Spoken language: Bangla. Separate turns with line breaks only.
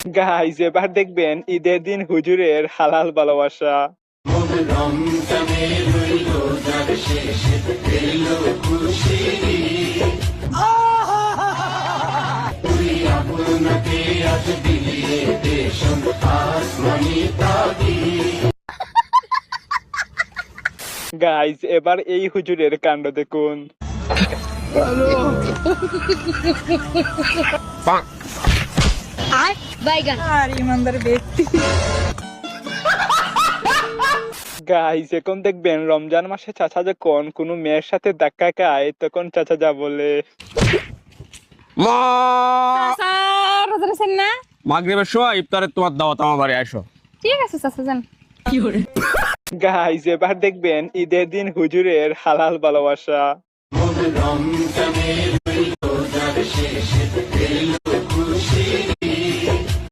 গাইজ এবার দেখবেন ঈদের দিন হুজুরের হালাল ভালোবাসা। গাইজ এবার এই হুজুরের কাণ্ড দেখুন।
বাইগান
আর ইমানদার ব্যক্তি।
গাইজ এখন দেখবেন রমজান মাসে চাচা যখন কোনো মেয়ের সাথে ধাক্কা খায় তখন চাচা যা বলে।
চাচা রোজা রাখছেন না?
মাগরিবের সময় ইফতারের তোমার দাওয়াত আমার বাড়ি আসো।
ঠিক আছে চাচা যান।
গাইজ এবার দেখবেন ঈদের দিন হুজুরের হালাল ভালোবাসা।